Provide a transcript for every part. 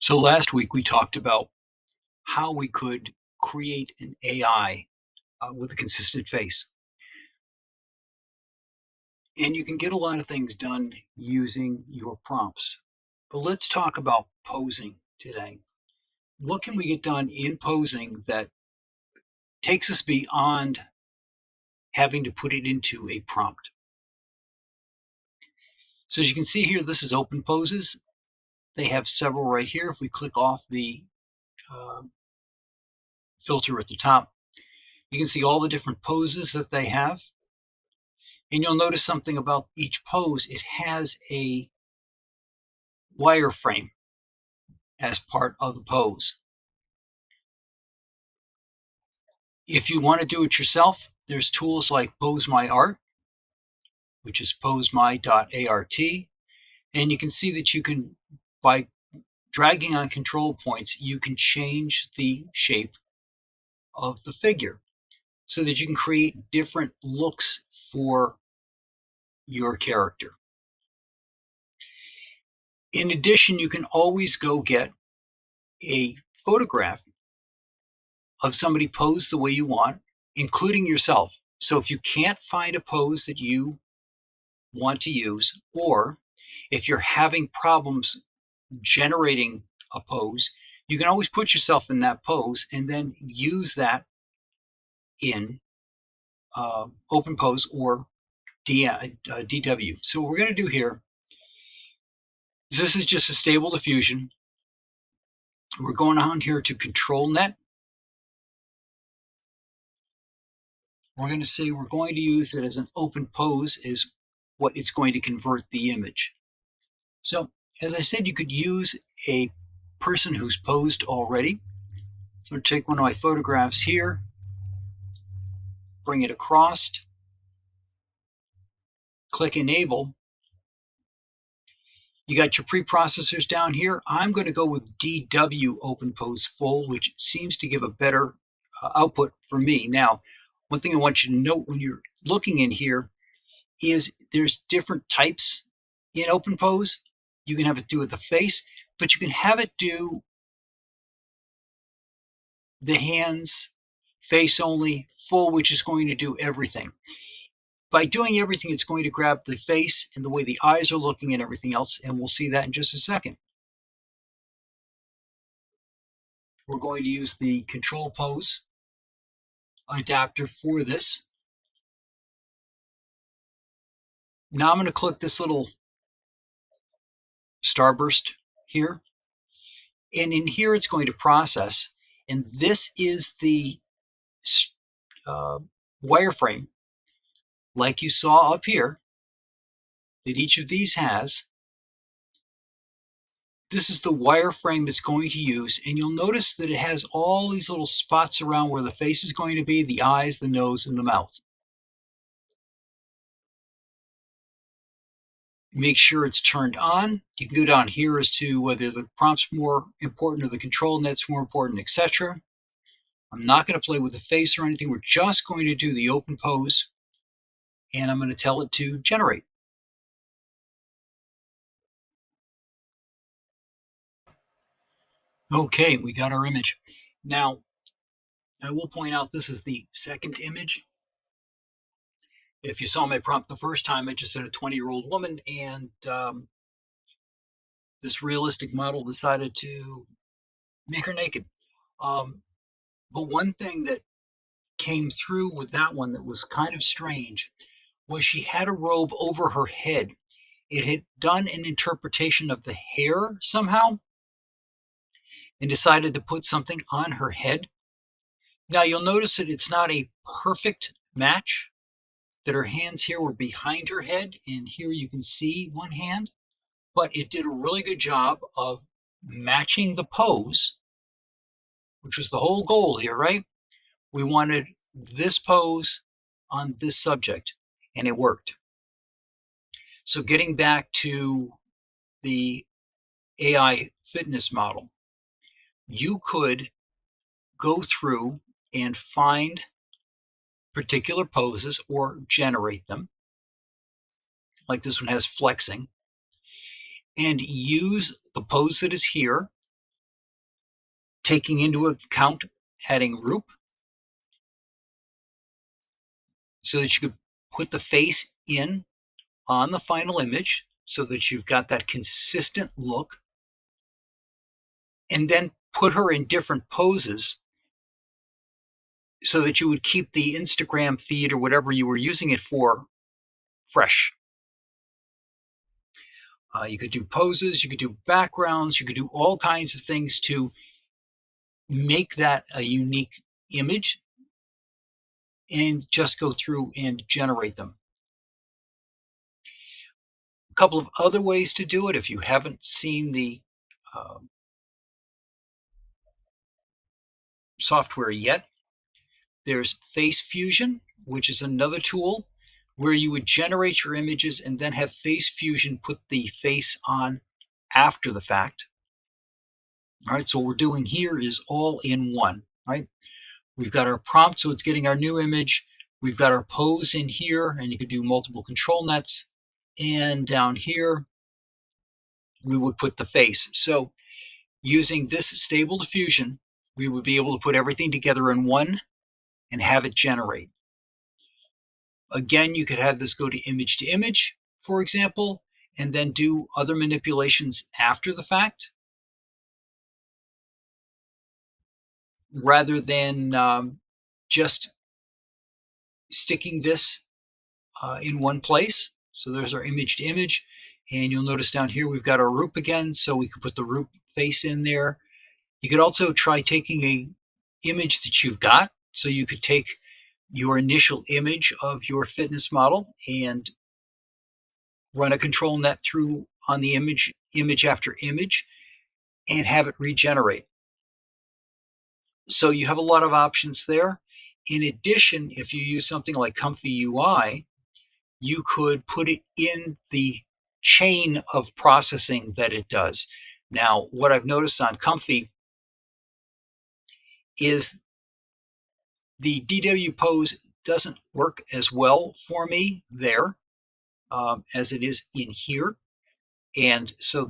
So last week we talked about how we could create an AI with a consistent face. And you can get a lot of things done using your prompts. But let's talk about posing today. What can we get done in posing that takes us beyond having to put it into a prompt? So as you can see here, this is open poses. They have several right here. If we click off the uh, filter at the top, you can see all the different poses that they have. And you'll notice something about each pose. It has a wireframe as part of the pose. If you want to do it yourself, there's tools like Pose My Art, which is posemy.art. And you can see that you can, by dragging on control points, you can change the shape of the figure so that you can create different looks for your character. In addition, you can always go get a photograph of somebody posed the way you want, including yourself. So if you can't find a pose that you want to use, or if you're having problems generating a pose, you can always put yourself in that pose and then use that in Open Pose or DW. So what we're going to do here is this is just a stable diffusion. We're going on here to Control Net. We're going to say we're going to use it as an open pose is what it's going to convert the image. So as I said, you could use a person who's posed already. So I'll take one of my photographs here, bring it across, click Enable. You got your preprocessors down here. I'm going to go with DW Open Pose Full, which seems to give a better output for me. Now, one thing I want you to note when you're looking in here is there's different types in Open Pose. You can have it do with the face, but you can have it do the hands, face only, full, which is going to do everything. By doing everything, it's going to grab the face and the way the eyes are looking and everything else, and we'll see that in just a second. We're going to use the control pose adapter for this. Now I'm going to click this little starburst here, and in here it's going to process, and this is the wireframe like you saw up here that each of these has. This is the wireframe it's going to use, and you'll notice that it has all these little spots around where the face is going to be, the eyes, the nose, and the mouth. Make sure it's turned on. You can go down here as to whether the prompt's more important or the control net's more important, etc. I'm not going to play with the face or anything. We're just going to do the open pose, and I'm going to tell it to generate. Okay, we got our image. Now, I will point out this is the second image. If you saw my prompt the first time, I just said a 20-year-old woman, and this realistic model decided to make her naked. But one thing that came through with that one that was kind of strange was she had a robe over her head. It had done an interpretation of the hair somehow and decided to put something on her head. Now you'll notice that it's not a perfect match, that her hands here were behind her head, and here you can see one hand, but it did a really good job of matching the pose, which was the whole goal here, right? We wanted this pose on this subject, and it worked. So getting back to the AI fitness model, you could go through and find particular poses or generate them, like this one has flexing, and use the pose that is here taking into account adding Roop so that you could put the face in on the final image so that you've got that consistent look, and then put her in different poses so that you would keep the Instagram feed or whatever you were using it for fresh. You could do poses, you could do backgrounds, you could do all kinds of things to make that a unique image and just go through and generate them. A couple of other ways to do it, if you haven't seen the software yet, there's Face Fusion, which is another tool where you would generate your images and then have Face Fusion put the face on after the fact. All right, so what we're doing here is all in one, right? We've got our prompt, so it's getting our new image. We've got our pose in here, and you could do multiple control nets. And down here, we would put the face. So using this Stable Diffusion, we would be able to put everything together in one and have it generate. Again, you could have this go to image, for example, and then do other manipulations after the fact, rather than just sticking this in one place. So there's our image, and you'll notice down here we've got our Roop again, so we could put the Roop face in there. You could also try taking a image that you've got, so you could take your initial image of your fitness model and run a control net through on the image after image, and have it regenerate. So you have a lot of options there. In addition, if you use something like Comfy UI, you could put it in the chain of processing that it does. Now, what I've noticed on Comfy is the DW pose doesn't work as well for me there as it is in here. And so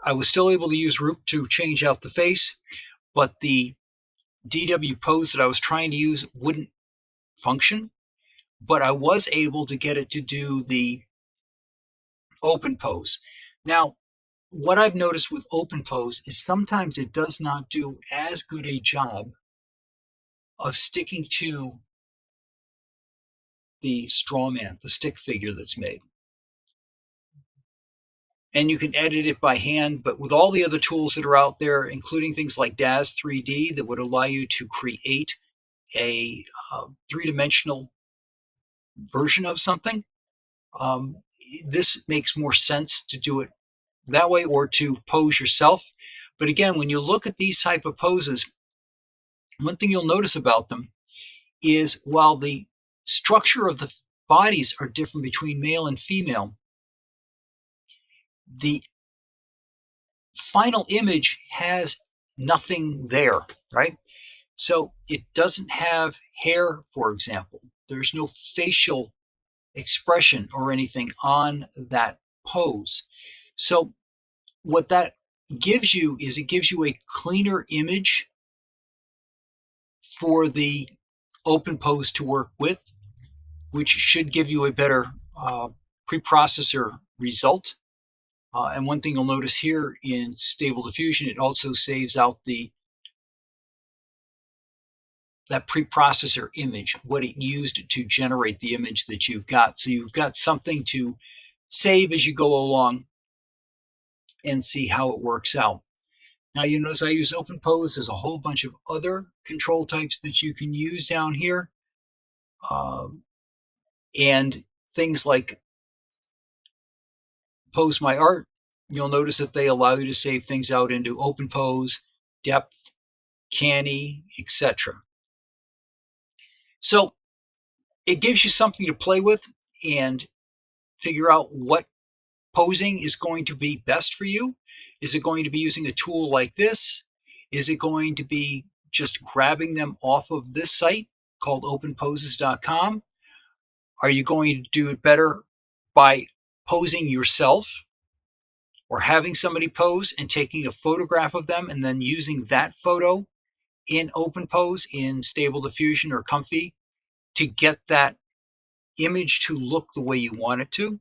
I was still able to use Roop to change out the face, but the DW pose that I was trying to use wouldn't function. But I was able to get it to do the open pose. Now, what I've noticed with open pose is sometimes it does not do as good a job of sticking to the straw man, the stick figure that's made. And you can edit it by hand, but with all the other tools that are out there, including things like Daz 3D that would allow you to create a three-dimensional version of something, this makes more sense to do it that way, or to pose yourself. But again, when you look at these type of poses, one thing you'll notice about them is while the structure of the bodies are different between male and female, the final image has nothing there, right? So it doesn't have hair, for example. There's no facial expression or anything on that pose. So what that gives you is it gives you a cleaner image for the open pose to work with, which should give you a better preprocessor result. And one thing you'll notice here in Stable Diffusion, it also saves out that preprocessor image, what it used to generate the image that you've got. So you've got something to save as you go along and see how it works out. Now you notice I use open pose. There's a whole bunch of other control types that you can use down here. And things like Pose My Art, you'll notice that they allow you to save things out into open pose, depth, canny, etc. So it gives you something to play with and figure out what posing is going to be best for you. Is it going to be using a tool like this? Is it going to be just grabbing them off of this site called openposes.com? Are you going to do it better by posing yourself? or having somebody pose and taking a photograph of them and then using that photo in OpenPose, in Stable Diffusion or Comfy, to get that image to look the way you want it to. And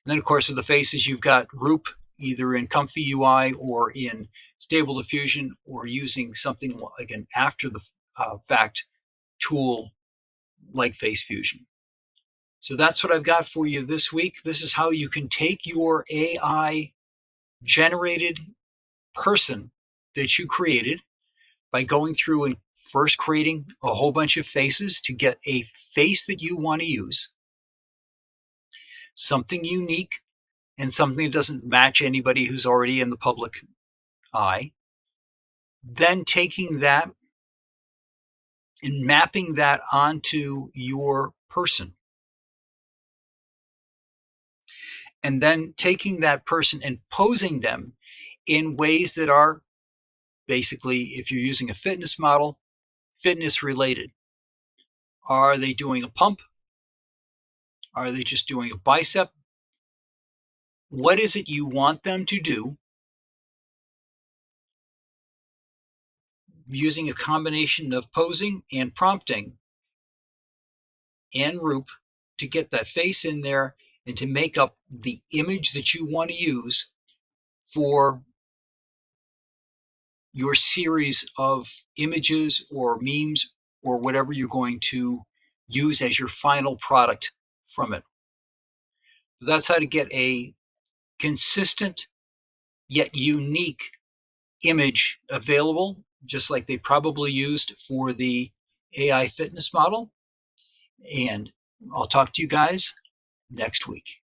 then, of course, with the faces, you've got Roop either in Comfy UI or in Stable Diffusion, or using something like an after the fact tool like Face Fusion. So that's what I've got for you this week. This is how you can take your AI generated person that you created by going through and first creating a whole bunch of faces to get a face that you want to use, something unique and something that doesn't match anybody who's already in the public eye. Then taking that and mapping that onto your person. And then taking that person and posing them in ways that are basically, if you're using a fitness model, fitness related. Are they doing a pump? Are they just doing a bicep? What is it you want them to do? Using a combination of posing and prompting and Roop to get that face in there and to make up the image that you want to use for your series of images or memes or whatever you're going to use as your final product from it. That's how to get a consistent yet unique image available, just like they probably used for the AI fitness model. And I'll talk to you guys next week.